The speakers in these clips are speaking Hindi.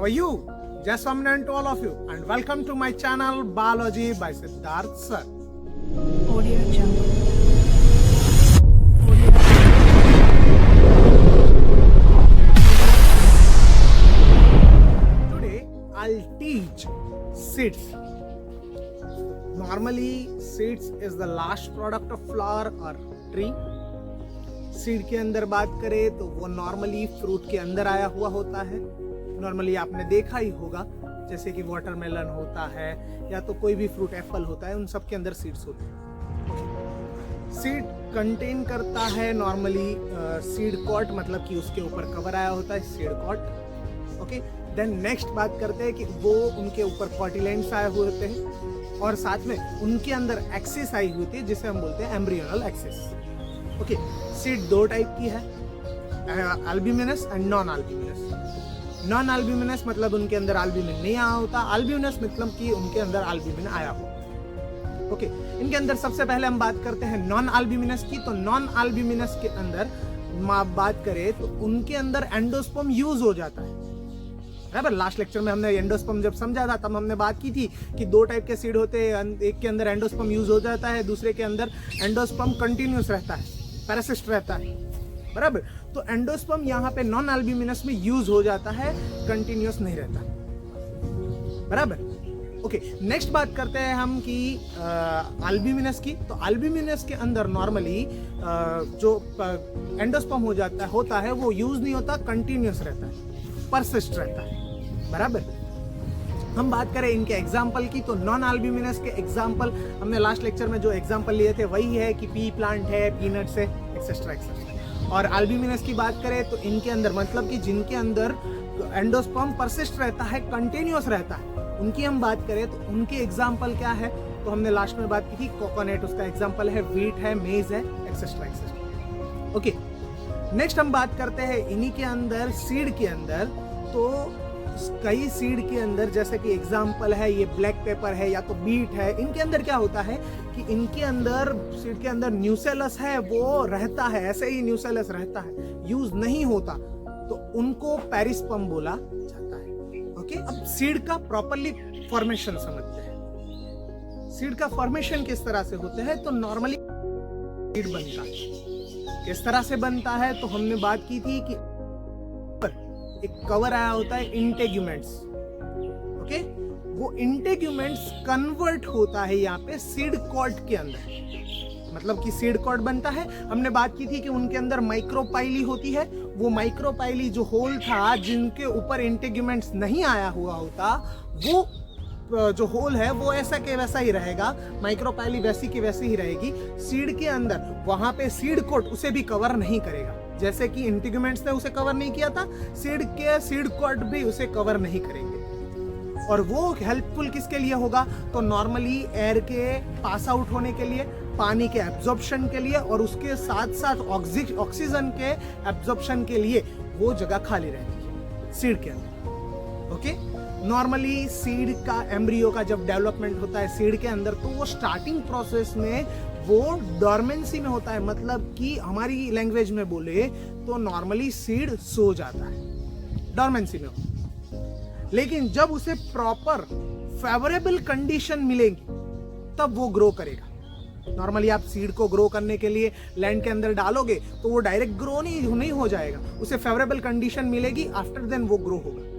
are you? Jai Swaminarayan to all of you and welcome to my channel Biology by Siddharth Sir. Audio Jungle. Today I'll teach seeds. Normally seeds is the last product of flower or tree. Seed के अंदर बात करें तो वो नॉर्मली फ्रूट के अंदर आया हुआ होता है. नॉर्मली आपने देखा ही होगा, जैसे कि वाटरमेलन होता है या तो कोई भी फ्रूट एप्पल होता है, उन सब के अंदर सीड्स होते हैं. सीड कंटेन करता है नॉर्मली सीड कॉट, मतलब कि उसके ऊपर कवर आया होता है seed coat. Okay, then next बात करते हैं कि वो उनके ऊपर कॉटिलेंट्स आए हुए होते हैं और साथ में उनके अंदर एक्सिस आई हुई होती है जिसे हम बोलते हैं एम्ब्रियोनल एक्सिस. ओके, सीड दो टाइप की है, albuminous and non albuminous. Non albuminous मतलब उनके अंदर अल्ब्यूमिन नहीं आया होता, अल्ब्यूमिनस मतलब कि उनके अंदर अल्ब्यूमिन आया हो. ओके, इनके अंदर सबसे पहले हम बात करते हैं नॉन अल्ब्यूमिनस की. तो नॉन अल्ब्यूमिनस के अंदर बात करें तो उनके अंदर एंडोस्पर्म यूज हो जाता है. बराबर, लास्ट लेक्चर में हमने एंडोस्पर्म जब समझा था तब हमने बात की थी कि दो टाइप के सीड होते हैं. एक के अंदर एंडोस्पर्म यूज हो जाता है, दूसरे के अंदर एंडोस्पर्म कंटिन्यूस रहता है, पैरासिस्ट रहता है. बराबर, तो एंडोस्पर्म यहाँ पे नॉन अल्ब्यूमिनस में यूज हो जाता है, कंटिन्यूस नहीं रहता. बराबर. ओके, नेक्स्ट बात करते हैं हम कि अल्ब्यूमिनस की. तो अल्ब्यूमिनस के अंदर नॉर्मली जो एंडोस्पर्म होता है वो यूज नहीं होता, कंटिन्यूस रहता है, परसिस्ट रहता है. बराबर. हम बात करें इनके एग्जाम्पल की तो नॉन अल्ब्यूमिनस के एग्जाम्पल हमने लास्ट लेक्चर में जो एग्जाम्पल लिए थे वही है कि पी प्लांट है, पीनट्स है, एक्सेट्रा एक्सेट्रा. और अल्ब्यूमिनस की बात करें तो इनके अंदर मतलब कि जिनके अंदर एंडोस्पर्म परसिस्ट रहता है, कंटिन्यूअस रहता है, उनकी हम बात करें तो उनके एग्जाम्पल क्या है. तो हमने लास्ट में बात की थी कोकोनट उसका एग्जाम्पल है, व्हीट है, मेज है, एक्सेट्रा एक्सेट्रा. ओके, नेक्स्ट हम बात करते हैं इन्हीं के अंदर सीड के अंदर. तो कई सीड के अंदर जैसे कि एग्जाम्पल है ये ब्लैक पेपर है या तो बीट है, इनके अंदर क्या होता है कि इनके अंदर सीड के अंदर न्यूसेलस है, वो रहता है, ऐसे ही न्यूसेलस रहता है, यूज नहीं होता, तो उनको पेरिस्पर्म बोला जाता है. ओके, अब सीड का प्रॉपरली फॉर्मेशन समझते हैं. सीड का फॉर्मेशन किस तरह से होता है. तो नॉर्मली सीड बनता है किस तरह से बनता है, तो हमने बात की थी कि एक कवर आया होता है इंटेग्यूमेंट्स. ओके, वो इंटेग्यूमेंट्स कन्वर्ट होता है यहाँ पे सीड कॉर्ड के अंदर, मतलब कि सीड कॉर्ड बनता है. हमने बात की थी कि उनके अंदर माइक्रोपाइली होती है. वो माइक्रोपाइली जो होल था जिनके ऊपर इंटेग्यूमेंट्स नहीं आया हुआ होता, वो जो होल है वो ऐसा के वैसा ही रहेगा, माइक्रोपाइली वैसी की वैसी ही रहेगी. सीड के अंदर वहां पे सीड कोट उसे भी कवर नहीं करेगा, जैसे कि इंटेग्यूमेंट्स ने उसे कवर नहीं किया था, सीड कोट भी उसे कवर नहीं करेंगे. और वो हेल्पफुल किसके लिए होगा. तो नॉर्मली एयर के पास आउट होने के लिए, पानी के एब्जॉर्प्शन के लिए और उसके साथ साथ ऑक्सीजन के एब्जॉर्प्शन के लिए वो जगह खाली रहती है सीड के अंदर. ओके, नॉर्मली सीड का एम्ब्रियो का जब डेवलपमेंट होता है सीड के अंदर तो वो स्टार्टिंग प्रोसेस में वो डॉर्मेंसी में होता है, मतलब कि हमारी लैंग्वेज में बोले तो नॉर्मली सीड सो जाता है, डॉर्मेंसी में हो. लेकिन जब उसे प्रॉपर फेवरेबल कंडीशन मिलेगी तब वो ग्रो करेगा. नॉर्मली आप सीड को ग्रो करने के लिए लैंड के अंदर डालोगे तो वो डायरेक्ट ग्रो नहीं हो जाएगा, उसे फेवरेबल कंडीशन मिलेगी, आफ्टर देन वो ग्रो होगा.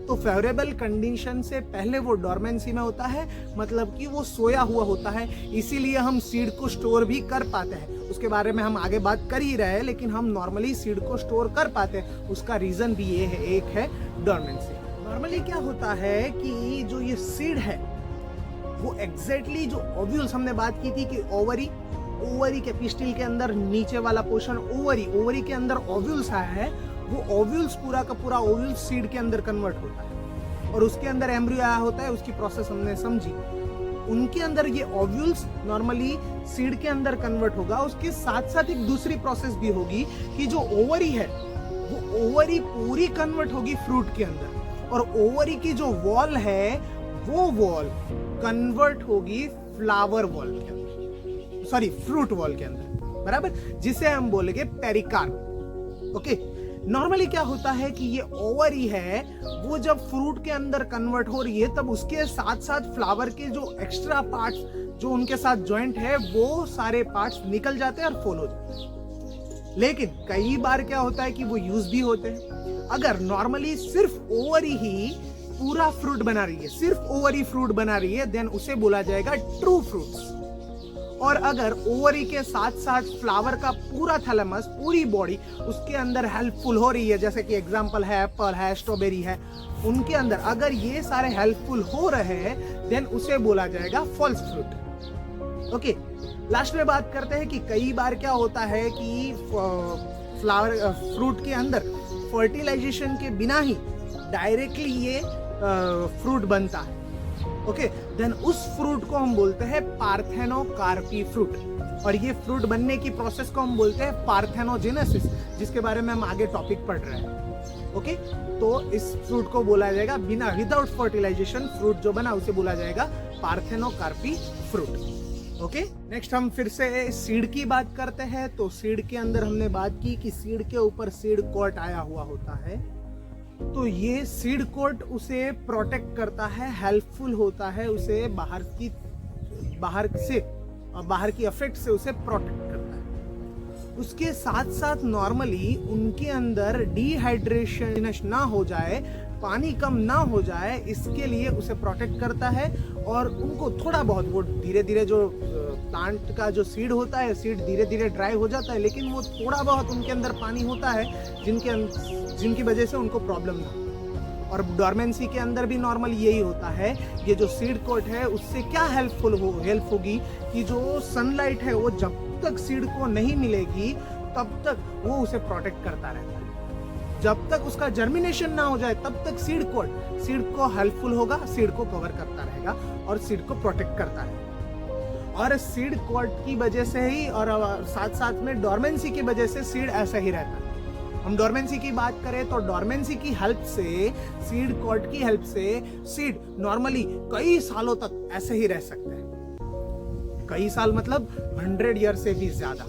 तो फेवरेबल कंडीशन से पहले वो डॉर्मेंसी में होता है, मतलब कि वो सोया हुआ होता है. इसीलिए हम सीड को स्टोर भी कर पाते हैं, उसके बारे में हम आगे बात कर ही रहे हैं, लेकिन हम नॉर्मली सीड को स्टोर कर पाते हैं. उसका रीजन भी ये है, एक है डॉर्मेंसी. नॉर्मली क्या होता है कि जो ये सीड है वो एग्जैक्टली जो ओव्यूल्स हमने बात की थी कि ओवरी के पिस्टिल के अंदर नीचे वाला पोर्शन ओवरी के अंदर ओव्यूल्स आया है, वो ओव्यूल्स पूरा का पूरा ओव्यूल्स सीड के अंदर कन्वर्ट होता है और उसके अंदर एम्ब्रियो आया होता है. उसकी प्रोसेस हमने समझी. उनके अंदर ये ओव्यूल्स नॉर्मली सीड के अंदर कन्वर्ट होगा. उसके साथ साथ एक दूसरी प्रोसेस भी होगी कि जो ओवरी है वो ओवरी पूरी कन्वर्ट होगी फ्रूट के अंदर, और ओवरी की जो वॉल है वो वॉल कन्वर्ट होगी फ्लावर वॉल के अंदर, सॉरी फ्रूट वॉल के अंदर. बराबर, जिसे हम बोलेंगे पेरिकार्प. ओके, नॉर्मली क्या होता है कि ये ओवरी है, वो जब फ्रूट के अंदर कन्वर्ट हो रही है तब उसके साथ साथ फ्लावर के जो एक्स्ट्रा पार्ट्स जो उनके साथ ज्वाइंट है वो सारे पार्ट्स निकल जाते हैं और फॉल हो जाते हैं। लेकिन कई बार क्या होता है कि वो यूज भी होते हैं। अगर नॉर्मली सिर्फ ओवरी ही पूरा फ्रूट बना रही है, सिर्फ ओवरी फ्रूट बना रही है, देन उसे बोला जाएगा ट्रू फ्रूट्स। और अगर ओवरी के साथ साथ फ्लावर का पूरा थैलेमस, पूरी बॉडी उसके अंदर हेल्पफुल हो रही है, जैसे कि एग्जांपल है एप्पल है, स्ट्रॉबेरी है, उनके अंदर अगर ये सारे हेल्पफुल हो रहे हैं देन उसे बोला जाएगा फॉल्स फ्रूट। ओके, लास्ट में बात करते हैं कि कई बार क्या होता है कि फ्लावर फ्रूट के अंदर फर्टिलाइजेशन के बिना ही डायरेक्टली ये फ्रूट बनता है। ओके, देन उस फ्रूट को हम बोलते हैं पार्थेनोकार्पी फ्रूट, और ये फ्रूट बनने की प्रोसेस को हम बोलते हैं पार्थेनोजेनेसिस, जिसके बारे में हम आगे टॉपिक पढ़ रहे हैं। ओके, तो इस फ्रूट को बोला जाएगा बिना विदाउट फर्टिलाइजेशन फ्रूट जो बना उसे बोला जाएगा पार्थेनोकार्पी फ्रूट। ओके, नेक्स्ट हम फिर से सीड की बात करते हैं। तो सीड के अंदर हमने बात की कि सीड के ऊपर सीड कोट आया हुआ होता है, तो ये सीड कोट उसे प्रोटेक्ट करता है, हेल्पफुल होता है, उसे बाहर की इफेक्ट से उसे प्रोटेक्ट करता है। उसके साथ साथ नॉर्मली उनके अंदर डिहाइड्रेशन ना हो जाए, पानी कम ना हो जाए, इसके लिए उसे प्रोटेक्ट करता है। और उनको थोड़ा बहुत, वो धीरे धीरे जो प्लांट का जो सीड होता है, सीड धीरे धीरे ड्राई हो जाता है, लेकिन वो थोड़ा बहुत उनके अंदर पानी होता है जिनकी वजह से उनको प्रॉब्लम ना हो। और डॉर्मेंसी के अंदर भी नॉर्मल यही होता है। ये जो सीड कोट है उससे क्या हेल्प होगी कि जो सनलाइट है वो जब तक सीड को नहीं मिलेगी तब तक वो उसे प्रोटेक्ट करता रहता है। जब तक उसका जर्मिनेशन ना हो जाए तब तक सीड को हेल्पफुल होगा, सीड को कवर करता रहेगा और सीड को प्रोटेक्ट करता रहेगा। और सीड कोट की वजह से ही और साथ साथ में डॉर्मेंसी की वजह से सीड ऐसा ही रहता है। हम डॉर्मेंसी की बात करें तो डॉर्मेंसी की हेल्प से, सीड कोट की हेल्प से सीड नॉर्मली कई सालों तक ऐसे ही रह सकते हैं। कई साल मतलब 100 ईयर से भी ज्यादा।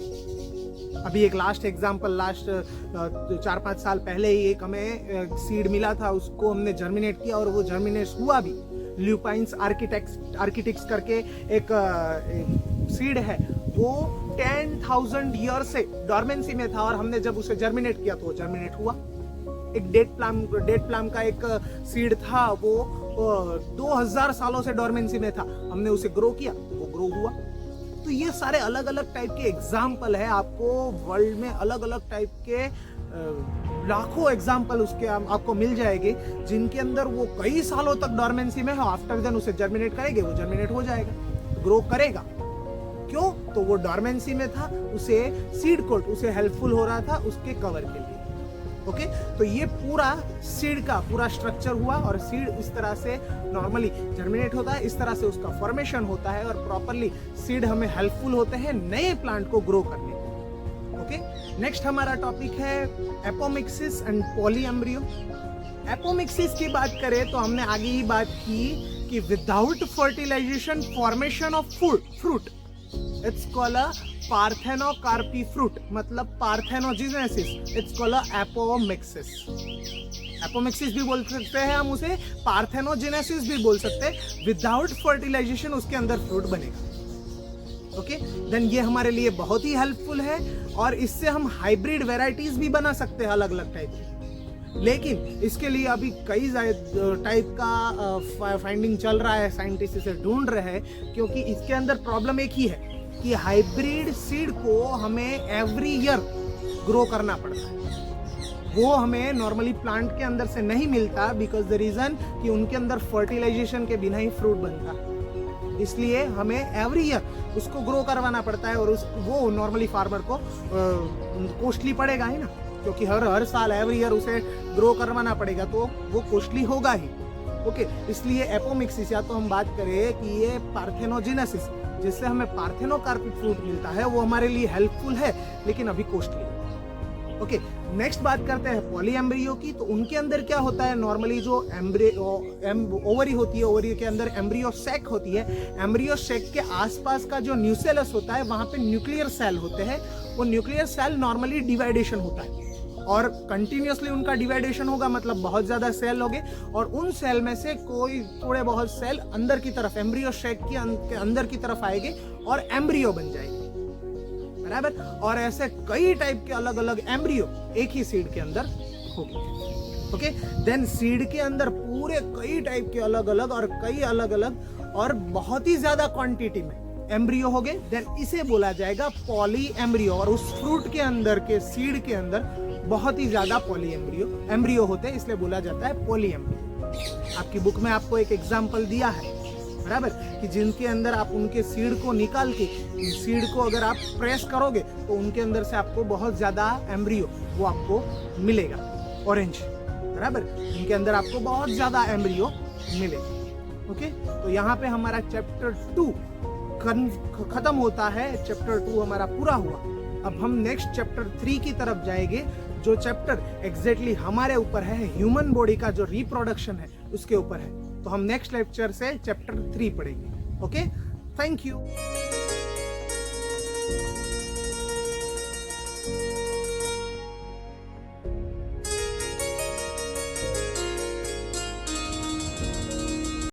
अभी एक लास्ट 4-5 साल पहले ही एक हमें सीड मिला था, उसको हमने जर्मिनेट किया और वो जर्मिनेट हुआ भी। ल्यूपाइंस आर्किटेक्ट्स करके एक सीड है, वो 10,000 ईयर से डॉर्मेंसी में था और हमने जब उसे जर्मिनेट किया तो वो जर्मिनेट हुआ। एक डेट प्लम का एक सीड था, वो 2000 सालों से डॉर्मेंसी में था, हमने उसे ग्रो किया, वो ग्रो हुआ। तो ये सारे अलग अलग टाइप के एग्जाम्पल है, आपको वर्ल्ड में अलग अलग टाइप के लाखों एग्जाम्पल उसके आपको मिल जाएंगे, जिनके अंदर वो कई सालों तक डॉर्मेंसी में है। आफ्टर देन उसे जर्मिनेट करेंगे, वो जर्मिनेट हो जाएगा, ग्रो करेगा। क्यों? तो वो डॉर्मेंसी में था, उसे सीड कोट उसे हेल्पफुल हो रहा था उसके कवर के लिए। ओके, तो ये पूरा सीड का पूरा स्ट्रक्चर हुआ और सीड इस तरह से नॉर्मली जर्मिनेट होता है, इस तरह से उसका फॉर्मेशन होता है और प्रॉपरली सीड हमें हेल्पफुल होते हैं नए प्लांट को ग्रो करने के। ओके, नेक्स्ट हमारा टॉपिक है एपोमिक्सिस एंड पॉलीएम्ब्रियो। एपोमिक्सिस की बात करें तो हमने आगे ही बात की कि without fertilisation formation of fruit, it's called a parthenocarpy fruit, मतलब parthenogenesis, it's called a apomixis. Apomixis भी बोल सकते हैं हम उसे, पार्थेनोजेनेसिस भी बोल सकते हैं। विदाउट फर्टिलाइजेशन उसके अंदर फ्रूट बनेगा। ओके, देन ये हमारे लिए बहुत ही हेल्पफुल है और इससे हम हाइब्रिड वेराइटीज भी बना सकते हैं अलग अलग टाइप की। लेकिन इसके लिए अभी कई टाइप का फाइंडिंग चल रहा है, साइंटिस्ट इसे ढूंढ रहे हैं, क्योंकि इसके अंदर प्रॉब्लम एक ही है कि हाइब्रिड सीड को हमें एवरी ईयर ग्रो करना पड़ता है। वो हमें नॉर्मली प्लांट के अंदर से नहीं मिलता, बिकॉज द रीजन कि उनके अंदर फर्टिलाइजेशन के बिना ही फ्रूट बनता है। इसलिए हमें एवरी ईयर उसको ग्रो करवाना पड़ता है और वो नॉर्मली फार्मर को कॉस्टली पड़ेगा ही ना, क्योंकि हर साल एवरी ईयर उसे ग्रो करवाना पड़ेगा, तो वो कॉस्टली होगा ही। ओके, इसलिए एपोमिक्सिस, या तो हम बात करें कि ये पार्थेनोजेनेसिस, जिससे हमें पार्थेनोकार्पिक फ्रूट मिलता है, वो हमारे लिए हेल्पफुल है लेकिन अभी कॉस्टली है। ओके, नेक्स्ट बात करते हैं पॉलीएम्ब्रियो की। तो उनके अंदर क्या होता है, नॉर्मली जो ओवरी होती है, ओवरी के अंदर एम्ब्रियो सैक होती है, एम्ब्रियो सैक के आसपास का जो न्यूसेलस होता है वहां पे न्यूक्लियर सेल होते हैं। वो न्यूक्लियर सेल नॉर्मली डिवाइडेशन होता है और कंटिन्यूसली उनका डिवाइडेशन होगा, मतलब बहुत ज्यादा सेल होंगे और उन सेल में से कोई थोड़े बहुत सेल अंदर की तरफ एम्ब्रियो शेक के अंदर की तरफ आएंगे और एम्ब्रियो बन जाएगी, बराबर। और ऐसे कई टाइप के अलग अलग एम्ब्रियो एक ही सीड के अंदर होंगे। ओके, देन सीड के अंदर पूरे कई टाइप के अलग अलग और कई अलग अलग और बहुत ही ज्यादा क्वांटिटी में एम्ब्रियो हो गए, देन इसे बोला जाएगा पॉली एम्ब्रियो। और उस फ्रूट के अंदर के सीड के अंदर बहुत ही ज्यादा पॉली एम्ब्रियो होते हैं, इसलिए बोला जाता है पॉली एम्ब्रियो। आपकी बुक में आपको एक एग्जांपल दिया है, बराबर, कि जिनके अंदर आप उनके सीड को निकाल के सीड को अगर आप प्रेस करोगे तो उनके अंदर से आपको बहुत ज्यादा एम्ब्रियो वो आपको मिलेगा, ऑरेंज, बराबर, इनके अंदर आपको बहुत ज्यादा एम्ब्रियो मिलेगा। ओके, तो यहाँ पे हमारा चैप्टर 2 खत्म होता है, चैप्टर 2 हमारा पूरा हुआ। अब हम नेक्स्ट चैप्टर 3 की तरफ जाएंगे, जो चैप्टर एग्जैक्टली हमारे ऊपर है, ह्यूमन बॉडी का जो रिप्रोडक्शन है उसके ऊपर है। तो हम नेक्स्ट लेक्चर से चैप्टर 3 पढ़ेंगे। Okay, thank you.